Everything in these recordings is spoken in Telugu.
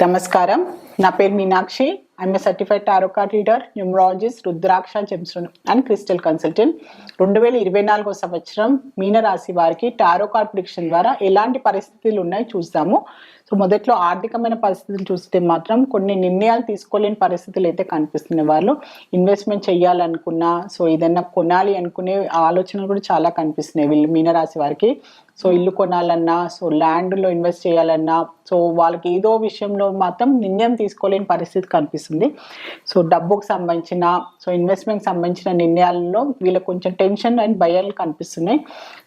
నమస్కారం. నా పేరు Meenakshi. I'm a certified tarot card reader, numerologist, rudraksha gemstone and crystal consultant. 2024 సంవత్సరం మీనరాశి వారికి టారో కార్డ్ ప్రిడిక్షన్ ద్వారా ఎలాంటి పరిస్థితులు ఉన్నాయి చూస్తాము. సో మొదట్లో ఆర్థికమైన పరిస్థితులు చూస్తే మాత్రం కొన్ని నిర్ణయాలు తీసుకోలేని పరిస్థితులు అయితే కనిపిస్తున్నాయి. వాళ్ళు ఇన్వెస్ట్మెంట్ చేయాలనుకున్నా, సో ఏదైనా కొనాలి అనుకునే ఆలోచనలు కూడా చాలా కనిపిస్తున్నాయి వీళ్ళు మీనరాశి వారికి. సో ఇల్లు కొనాలన్నా, సో ల్యాండ్లో ఇన్వెస్ట్ చేయాలన్నా, సో వాళ్ళకి ఏదో విషయంలో మాత్రం నిర్ణయం తీసుకోలేని పరిస్థితి కనిపిస్తుంది. సో డబ్బుకు సంబంధించిన, సో ఇన్వెస్ట్మెంట్కి సంబంధించిన నిర్ణయాలలో వీళ్ళకి కొంచెం టెన్షన్ అండ్ భయాలు కనిపిస్తున్నాయి.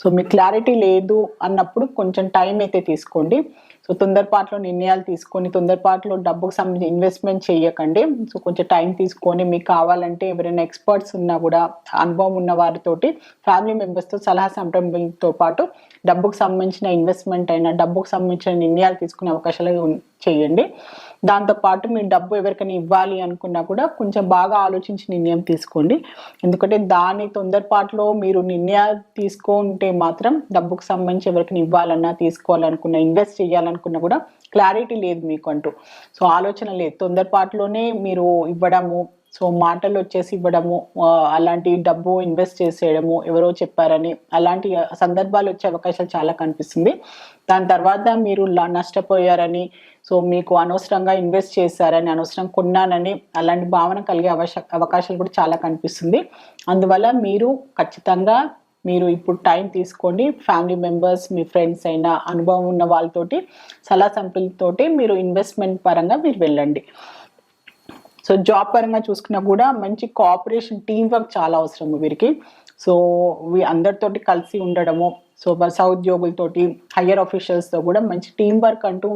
సో మీకు క్లారిటీ లేదు అన్నప్పుడు కొంచెం టైం అయితే తీసుకోండి. సో తొందరపాటులో నిర్ణయాలు తీసుకొని తొందరపాటులో డబ్బుకు సంబంధించి ఇన్వెస్ట్మెంట్ చేయకండి. సో కొంచెం టైం తీసుకొని మీకు కావాలంటే ఎవరైనా ఎక్స్పర్ట్స్ ఉన్నా కూడా, అనుభవం ఉన్న వారితోటి, ఫ్యామిలీ మెంబర్స్తో సలహా సంప్రదింపులతో పాటు డబ్బుకు సంబంధించిన ఇన్వెస్ట్మెంట్ అయినా, డబ్బుకు సంబంధించిన నిర్ణయాలు తీసుకునే అవకాశాలు చేయండి. దాంతోపాటు మీరు డబ్బు ఎవరికైనా ఇవ్వాలి అనుకున్నా కూడా కొంచెం బాగా ఆలోచించి నిర్ణయం తీసుకోండి. ఎందుకంటే దాని తొందరపాటులో మీరు నిర్ణయాలు తీసుకుంటే మాత్రం డబ్బుకు సంబంధించి ఎవరికైనా ఇవ్వాలన్నా, తీసుకోవాలనుకున్నా, ఇన్వెస్ట్ చేయాలనుకున్నా కూడా క్లారిటీ లేదు మీకు అంటూ. సో ఆలోచన లేదు, తొందరపాటులోనే మీరు ఇవ్వడము, సో మాటలు వచ్చేసి ఇవ్వడము, అలాంటి డబ్బు ఇన్వెస్ట్ చేసేయడము, ఎవరో చెప్పారని అలాంటి సందర్భాలు వచ్చే అవకాశాలు చాలా కనిపిస్తుంది. దాని తర్వాత మీరు నష్టపోయారని, సో మీకు అనవసరంగా ఇన్వెస్ట్ చేశారని, అనవసరం కొన్నానని అలాంటి భావన కలిగే అవకాశాలు కూడా చాలా కనిపిస్తుంది. అందువల్ల మీరు ఖచ్చితంగా మీరు ఇప్పుడు టైం తీసుకోండి. ఫ్యామిలీ మెంబర్స్, మీ ఫ్రెండ్స్ అయినా, అనుభవం ఉన్న వాళ్ళతోటి సలహా సంప్రదింపులతోటి మీరు ఇన్వెస్ట్మెంట్ పరంగా మీరు వెళ్ళండి. సో జాబ్ పరంగా చూసుకున్నా కూడా మంచి కోఆపరేషన్, టీం వర్క్ చాలా అవసరం వీరికి. సో అందరితోటి కలిసి ఉండడము, సో సహోద్యోగులతోటి, హయ్యర్ ఆఫీషియల్స్తో కూడా మంచి టీం వర్క్ అంటూ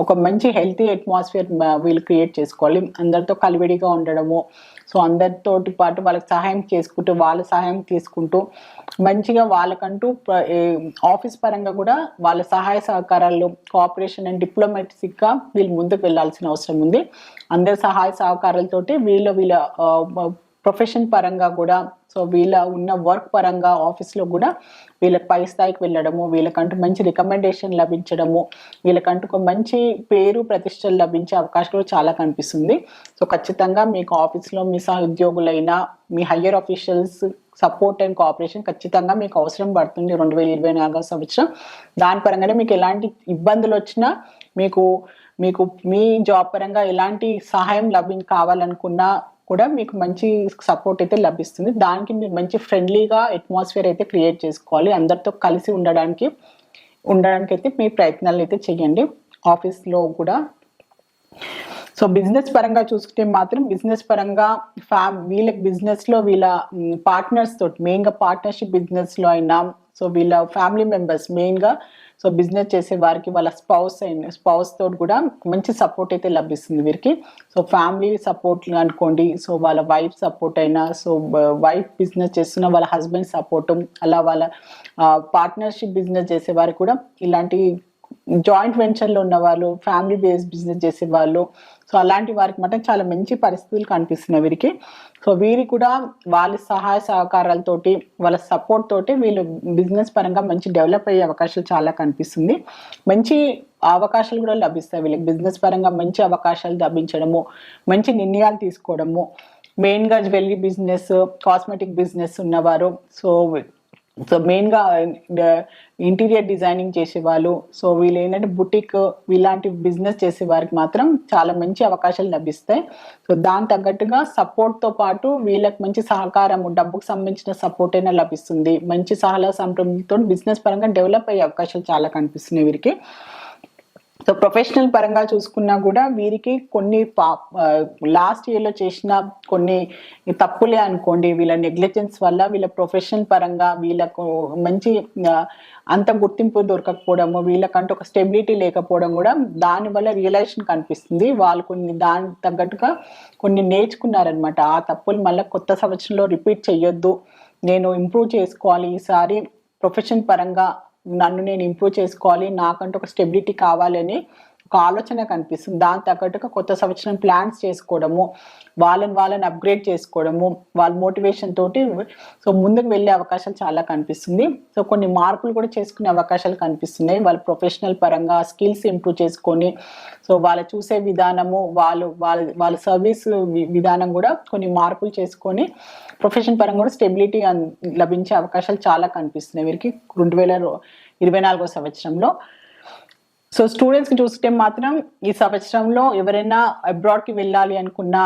ఒక మంచి హెల్తీ అట్మాస్ఫియర్ వీళ్ళు క్రియేట్ చేసుకోవాలి. అందరితో కలివిడిగా ఉండడము, సో అందరితోటి పాటు వాళ్ళకి సహాయం చేసుకుంటూ, వాళ్ళ సహాయం తీసుకుంటూ మంచిగా వాళ్ళకంటూ ఆఫీస్ పరంగా కూడా వాళ్ళ సహాయ సహకారాలు, కోఆపరేషన్ అండ్ డిప్లొమాటిక్గా వీళ్ళు ముందుకు వెళ్ళాల్సిన అవసరం ఉంది. అందరి సహాయ సహకారాలతోటి వీళ్ళ ప్రొఫెషన్ పరంగా కూడా, సో వీళ్ళ ఉన్న వర్క్ పరంగా ఆఫీస్లో కూడా వీళ్ళకి పై స్థాయికి వెళ్ళడము, వీళ్ళకంటూ మంచి రికమెండేషన్ లభించడము, వీళ్ళకంటూ ఒక మంచి పేరు ప్రతిష్టలు లభించే అవకాశం కూడా చాలా కనిపిస్తుంది. సో ఖచ్చితంగా మీకు ఆఫీస్లో మీ సహోద్యోగులైనా, మీ higher officials support and cooperation ఖచ్చితంగా మీకు అవసరం పడుతుంది 2024 సంవత్సరం. దాని పరంగానే మీకు ఎలాంటి ఇబ్బందులు వచ్చినా, మీకు మీ జాబ్ పరంగా ఎలాంటి సహాయం కావాలనుకున్నా కూడా మీకు మంచి సపోర్ట్ అయితే లభిస్తుంది. దానికి మీరు మంచి ఫ్రెండ్లీగా అట్మాస్ఫియర్ అయితే క్రియేట్ చేసుకోవాలి. అందరితో కలిసి ఉండడానికి అయితే మీ ప్రయత్నాలు అయితే చేయండి ఆఫీస్లో కూడా. సో బిజినెస్ పరంగా చూసుకుంటే మాత్రం, బిజినెస్ పరంగా వీళ్ళకి బిజినెస్లో వీళ్ళ పార్ట్నర్స్ తోటి, మెయిన్గా పార్ట్నర్షిప్ బిజినెస్లో అయినా, సో వీళ్ళ ఫ్యామిలీ మెంబర్స్ మెయిన్గా, సో బిజినెస్ చేసే వారికి వాళ్ళ స్పౌస్ తోటి కూడా మంచి సపోర్ట్ అయితే లభిస్తుంది వీరికి. సో ఫ్యామిలీ సపోర్ట్ అనుకోండి, సో వాళ్ళ వైఫ్ సపోర్ట్ అయినా, సో వైఫ్ బిజినెస్ చేస్తున్న వాళ్ళ హస్బెండ్ సపోర్టు, అలా వాళ్ళ పార్ట్నర్షిప్ బిజినెస్ చేసే వారికి కూడా, ఇలాంటి జాయింట్ వెంచర్లో ఉన్న వాళ్ళు, ఫ్యామిలీ బేస్డ్ బిజినెస్ చేసే వాళ్ళు, సో అలాంటి వారికి మాత్రం చాలా మంచి పరిస్థితులు కనిపిస్తున్నాయి వీరికి. సో వీరికి కూడా వాళ్ళ సహాయ సహకారాలతోటి, వాళ్ళ సపోర్ట్ తోటి వీళ్ళు బిజినెస్ పరంగా మంచి డెవలప్ అయ్యే అవకాశాలు చాలా కనిపిస్తుంది. మంచి అవకాశాలు కూడా లభిస్తాయి వీళ్ళకి. బిజినెస్ పరంగా మంచి అవకాశాలు లభించడము, మంచి నిర్ణయాలు తీసుకోవడము, మెయిన్గా జ్యువెలరీ బిజినెస్, కాస్మెటిక్ బిజినెస్ ఉన్నవారు, సో మెయిన్గా ఇంటీరియర్ డిజైనింగ్ చేసేవాళ్ళు, సో వీళ్ళు ఏంటంటే బుటిక్, ఇలాంటి బిజినెస్ చేసే వారికి మాత్రం చాలా మంచి అవకాశాలు లభిస్తాయి. సో దాని తగ్గట్టుగా సపోర్ట్తో పాటు వీళ్ళకి మంచి సహకారము, డబ్బుకు సంబంధించిన సపోర్ట్ అయినా లభిస్తుంది. మంచి సలహా సంప్రదింపులతో బిజినెస్ పరంగా డెవలప్ అయ్యే అవకాశాలు చాలా కనిపిస్తున్నాయి వీరికి. సో ప్రొఫెషనల్ పరంగా చూసుకున్నా కూడా వీరికి కొన్ని లాస్ట్ ఇయర్లో చేసిన కొన్ని తప్పులే అనుకోండి, వీళ్ళ నెగ్లిజెన్స్ వల్ల వీళ్ళ ప్రొఫెషనల్ పరంగా వీళ్ళకు మంచి అంత గుర్తింపు దొరకకపోవడము, వీళ్ళకంటూ ఒక స్టెబిలిటీ లేకపోవడం కూడా దానివల్ల రియలైజేషన్ కనిపిస్తుంది. వాళ్ళు దానికి తగ్గట్టుగా కొన్ని నేర్చుకున్నారనమాట. ఆ తప్పులు మళ్ళీ కొత్త సంవత్సరంలో రిపీట్ చేయొద్దు, నేను ఇంప్రూవ్ చేసుకోవాలి, ఈసారి ప్రొఫెషన్ పరంగా నన్ను నేను ఇంప్రూవ్ చేసుకోవాలి, నాకంటూ ఒక స్టెబిలిటీ కావాలని ఒక ఆలోచన కనిపిస్తుంది. దాని తగ్గట్టుగా కొత్త సంవత్సరం ప్లాన్స్ చేసుకోవడము, వాళ్ళని అప్గ్రేడ్ చేసుకోవడము, వాళ్ళ మోటివేషన్ తోటి సో ముందుకు వెళ్ళే అవకాశాలు చాలా కనిపిస్తుంది. సో కొన్ని మార్పులు కూడా చేసుకునే అవకాశాలు కనిపిస్తున్నాయి. వాళ్ళ ప్రొఫెషనల్ పరంగా స్కిల్స్ ఇంప్రూవ్ చేసుకొని, సో వాళ్ళు చూసే విధానము, వాళ్ళ సర్వీస్ విధానం కూడా కొన్ని మార్పులు చేసుకొని ప్రొఫెషన్ పరంగా కూడా స్టెబిలిటీ లభించే అవకాశాలు చాలా కనిపిస్తున్నాయి వీరికి 2024 సంవత్సరంలో. సో స్టూడెంట్స్కి చూస్తే మాత్రం ఈ సంవత్సరంలో ఎవరైనా అబ్రాడ్కి వెళ్ళాలి అనుకున్న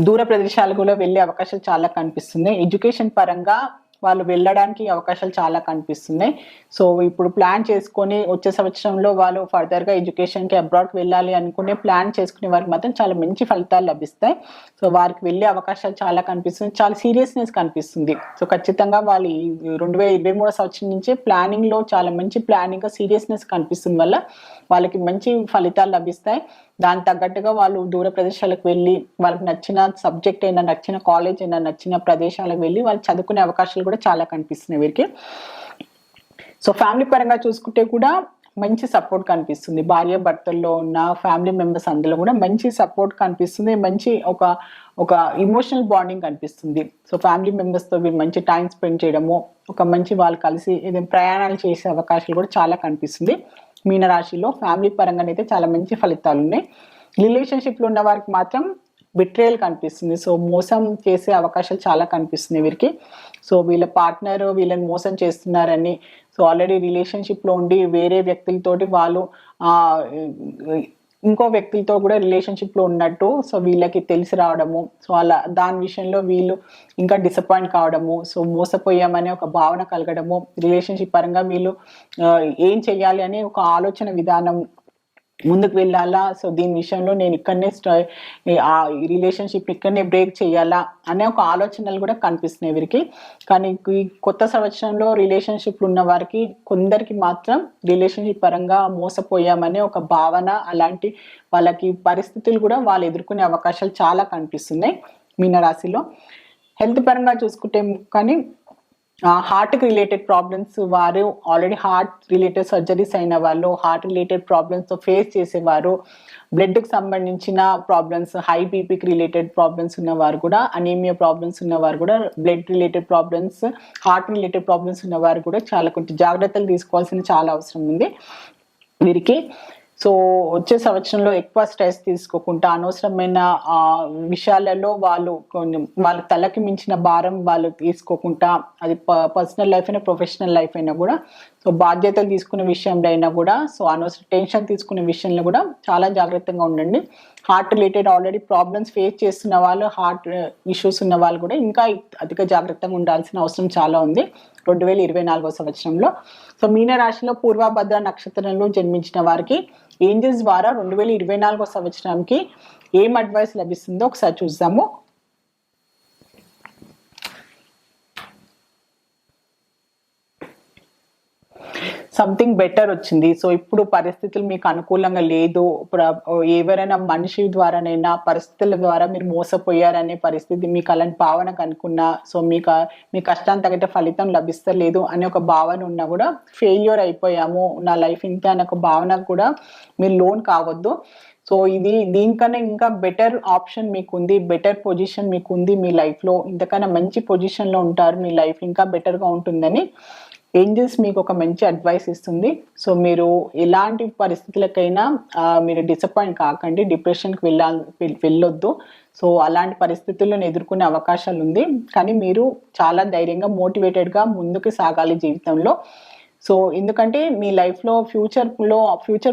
దూర ప్రదేశాలు కూడా వెళ్ళే అవకాశాలు చాలా కనిపిస్తున్నాయి. ఎడ్యుకేషన్ పరంగా వాళ్ళు వెళ్ళడానికి అవకాశాలు చాలా కనిపిస్తున్నాయి. సో ఇప్పుడు ప్లాన్ చేసుకొని వచ్చే సంవత్సరంలో వాళ్ళు ఫర్దర్గా ఎడ్యుకేషన్కి అబ్రాడ్కి వెళ్ళాలి అనుకునే ప్లాన్ చేసుకునే వారికి మాత్రం చాలా మంచి ఫలితాలు లభిస్తాయి. సో వారికి వెళ్ళే అవకాశాలు చాలా కనిపిస్తుంది, చాలా సీరియస్నెస్ కనిపిస్తుంది. సో ఖచ్చితంగా వాళ్ళు 2023 సంవత్సరం నుంచే ప్లానింగ్లో చాలా మంచి ప్లానింగ్గా సీరియస్నెస్ కనిపిస్తుంది వల్ల వాళ్ళకి మంచి ఫలితాలు లభిస్తాయి. దానికి తగ్గట్టుగా వాళ్ళు దూర ప్రదేశాలకు వెళ్ళి వాళ్ళకి నచ్చిన సబ్జెక్ట్ అయినా, నచ్చిన కాలేజ్ అయినా, నచ్చిన ప్రదేశాలకు వెళ్ళి వాళ్ళు చదువుకునే అవకాశాలు కూడా చాలా కనిపిస్తున్నాయి వీరికి. సో ఫ్యామిలీ పరంగా చూసుకుంటే కూడా మంచి సపోర్ట్ కనిపిస్తుంది. భార్య భర్తల్లో ఉన్న ఫ్యామిలీ మెంబర్స్ అందులో కూడా మంచి సపోర్ట్ కనిపిస్తుంది. మంచి ఒక ఇమోషనల్ బాండింగ్ కనిపిస్తుంది. సో ఫ్యామిలీ మెంబర్స్తో మంచి టైం స్పెండ్ చేయడము, ఒక మంచి వాళ్ళు కలిసి ఏదైనా ప్రయాణాలు చేసే అవకాశాలు కూడా చాలా కనిపిస్తుంది. మీనరాశిలో ఫ్యామిలీ పరంగానైతే చాలా మంచి ఫలితాలు ఉన్నాయి. రిలేషన్షిప్లో ఉన్న వారికి మాత్రం బిట్రేయల్ కనిపిస్తుంది. సో మోసం చేసే అవకాశాలు చాలా కనిపిస్తున్నాయి వీరికి. సో వీళ్ళ పార్ట్నర్ వీళ్ళని మోసం చేస్తున్నారని, సో ఆల్రెడీ రిలేషన్షిప్లో ఉండి వేరే వ్యక్తులతోటి వాళ్ళు ఇంకో వ్యక్తులతో కూడా రిలేషన్షిప్లో ఉన్నట్టు సో వీళ్ళకి తెలిసి రావడము, సో అలా దాని విషయంలో వీళ్ళు ఇంకా డిసప్పాయింట్ కావడము, సో మోసపోయామనే ఒక భావన కలగడము, రిలేషన్షిప్ పరంగా వీళ్ళు ఏం చెయ్యాలి అనే ఒక ఆలోచన విధానం, ముందుకు వెళ్ళాలా, సో దీని విషయంలో నేను ఇక్కడనే ఆ రిలేషన్షిప్ ఇక్కడనే బ్రేక్ చేయాలా అనే ఒక ఆలోచనలు కూడా కనిపిస్తున్నాయి వీరికి. కానీ ఈ కొత్త సంవత్సరంలో రిలేషన్షిప్లు ఉన్న వారికి కొందరికి మాత్రం రిలేషన్షిప్ పరంగా మోసపోయామనే ఒక భావన, అలాంటి వాళ్ళకి పరిస్థితులు కూడా వాళ్ళు ఎదుర్కొనే అవకాశాలు చాలా కనిపిస్తున్నాయి మీనరాశిలో. హెల్త్ పరంగా చూసుకుంటే కానీ హార్ట్కి రిలేటెడ్ ప్రాబ్లమ్స్, వారు ఆల్రెడీ హార్ట్ రిలేటెడ్ సర్జరీస్ అయిన వాళ్ళు, హార్ట్ రిలేటెడ్ ప్రాబ్లమ్స్తో ఫేస్ చేసేవారు, బ్లడ్కి సంబంధించిన ప్రాబ్లమ్స్, హై బీపీకి రిలేటెడ్ ప్రాబ్లమ్స్ ఉన్నవారు కూడా, అనీమియా ప్రాబ్లమ్స్ ఉన్నవారు కూడా, blood related problems, heart related problems ఉన్నవారు కూడా చాలా కొంచెం జాగ్రత్తలు తీసుకోవాల్సిన చాలా అవసరం ఉంది వీరికి. సో వచ్చే సంవత్సరంలో ఎక్కువ స్ట్రెస్ తీసుకోకుండా అనవసరమైన విషయాలలో వాళ్ళ తలకి మించిన భారం వాళ్ళు తీసుకోకుండా, అది పర్సనల్ లైఫ్ అయినా ప్రొఫెషనల్ లైఫ్ అయినా కూడా, సో బాధ్యతలు తీసుకునే విషయంలో అయినా కూడా, సో అనవసరం టెన్షన్ తీసుకునే విషయంలో కూడా చాలా జాగ్రత్తగా ఉండండి. Heart related already problems face చేస్తున్న వాళ్ళు, హార్ట్ ఇష్యూస్ ఉన్న వాళ్ళు కూడా ఇంకా అధిక జాగ్రత్తగా ఉండాల్సిన అవసరం చాలా ఉంది 2024 సంవత్సరంలో. సో మీనరాశిలో పూర్వభద్ర నక్షత్రంలో జన్మించిన వారికి ఏంజల్స్ ద్వారా 2024 సంవత్సరానికి ఏం అడ్వైస్ లభిస్తుందో ఒకసారి చూద్దాము. సంథింగ్ బెటర్ వచ్చింది. సో ఇప్పుడు పరిస్థితులు మీకు అనుకూలంగా లేదు, ఇప్పుడు ఎవరైనా మనిషి ద్వారానైనా పరిస్థితుల ద్వారా మీరు మోసపోయారనే పరిస్థితి, మీకు అలాంటి భావన కనుక్కున్నా, సో మీ కష్టాన్ని తగ్గట్టు ఫలితం లభిస్తలేదు అనే ఒక భావన ఉన్నా కూడా, ఫెయిల్యూర్ అయిపోయాము నా లైఫ్ ఇంతే అనే ఒక భావన కూడా మీరు లోన్ కావద్దు. సో దీనికన్నా ఇంకా బెటర్ ఆప్షన్ మీకు ఉంది, బెటర్ పొజిషన్ మీకు ఉంది మీ లైఫ్లో, ఇంతకన్నా మంచి పొజిషన్లో ఉంటారు, మీ లైఫ్ ఇంకా బెటర్గా ఉంటుందని ఏంజల్స్ మీకు ఒక మంచి అడ్వైస్ ఇస్తుంది. సో మీరు ఎలాంటి పరిస్థితులకైనా మీరు డిసప్పాయింట్ కాకండి, డిప్రెషన్కి వెళ్ళొద్దు. సో అలాంటి పరిస్థితులను ఎదుర్కొనే అవకాశాలు ఉంది, కానీ మీరు చాలా ధైర్యంగా మోటివేటెడ్గా ముందుకు సాగాలి జీవితంలో. సో ఎందుకంటే మీ లైఫ్లో ఫ్యూచర్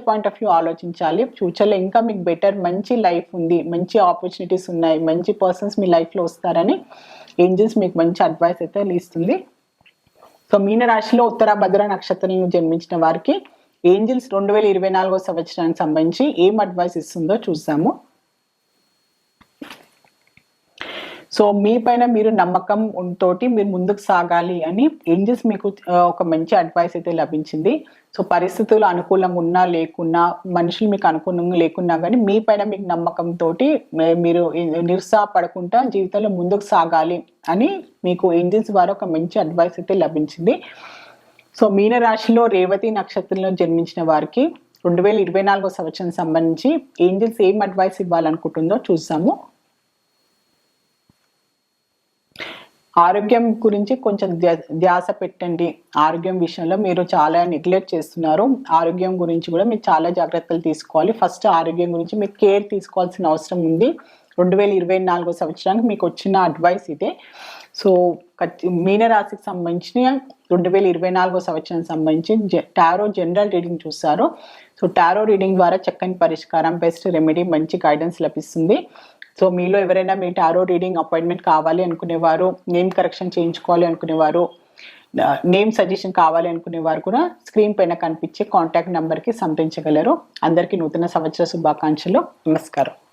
పాయింట్ ఆఫ్ వ్యూ ఆలోచించాలి. ఫ్యూచర్లో ఇంకా మీకు బెటర్ మంచి లైఫ్ ఉంది, మంచి ఆపర్చునిటీస్ ఉన్నాయి, మంచి పర్సన్స్ మీ లైఫ్లో వస్తారని ఏంజల్స్ మీకు మంచి అడ్వైస్ అయితే ఇస్తుంది. సో మీనరాశిలో ఉత్తరాభద్ర నక్షత్రంలో జన్మించిన వారికి ఏంజల్స్ 2024 సంవత్సరానికి సంబంధించి ఏం అడ్వైస్ ఇస్తుందో చూద్దాము. సో మీ పైన మీరు నమ్మకం తోటి మీరు ముందుకు సాగాలి అని ఏంజల్స్ మీకు ఒక మంచి అడ్వైస్ అయితే లభించింది. సో పరిస్థితులు అనుకూలంగా ఉన్నా లేకున్నా, మనుషులు మీకు అనుకూలంగా లేకున్నా కానీ మీ పైన మీకు నమ్మకంతో మీరు నిరుత్సాహపడకుండా జీవితంలో ముందుకు సాగాలి అని మీకు ఏంజల్స్ ద్వారా ఒక మంచి అడ్వైస్ అయితే లభించింది. సో మీనరాశిలో రేవతి నక్షత్రంలో జన్మించిన వారికి 2024 సంవత్సరం సంబంధించి ఏంజల్స్ ఏం అడ్వైస్ ఇవ్వాలనుకుంటుందో చూసాము. ఆరోగ్యం గురించి కొంచెం ధ్యాస పెట్టండి. ఆరోగ్యం విషయంలో మీరు చాలా నెగ్లెక్ట్ చేస్తున్నారు. ఆరోగ్యం గురించి కూడా మీరు చాలా జాగ్రత్తలు తీసుకోవాలి. ఫస్ట్ ఆరోగ్యం గురించి మీరు కేర్ తీసుకోవాల్సిన అవసరం ఉంది. 2024 సంవత్సరానికి మీకు వచ్చిన అడ్వైస్ ఇదే. సో మీనరాశికి సంబంధించిన 2024 సంవత్సరం సంబంధించి టారో జనరల్ రీడింగ్ చూస్తారు. సో టారో రీడింగ్ ద్వారా చక్కని పరిష్కారం, బెస్ట్ రెమెడీ, మంచి గైడెన్స్ లభిస్తుంది. సో మీలో ఎవరైనా మీ టారో రీడింగ్ అపాయింట్మెంట్ కావాలి అనుకునేవారు, నేమ్ కరెక్షన్ చేయించుకోవాలి అనుకునేవారు, నేమ్ సజెషన్ కావాలి అనుకునేవారు కూడా స్క్రీన్ పైన కనిపించే కాంటాక్ట్ నెంబర్కి సంప్రదించగలరు. అందరికీ నూతన సంవత్సర శుభాకాంక్షలు. నమస్కారం.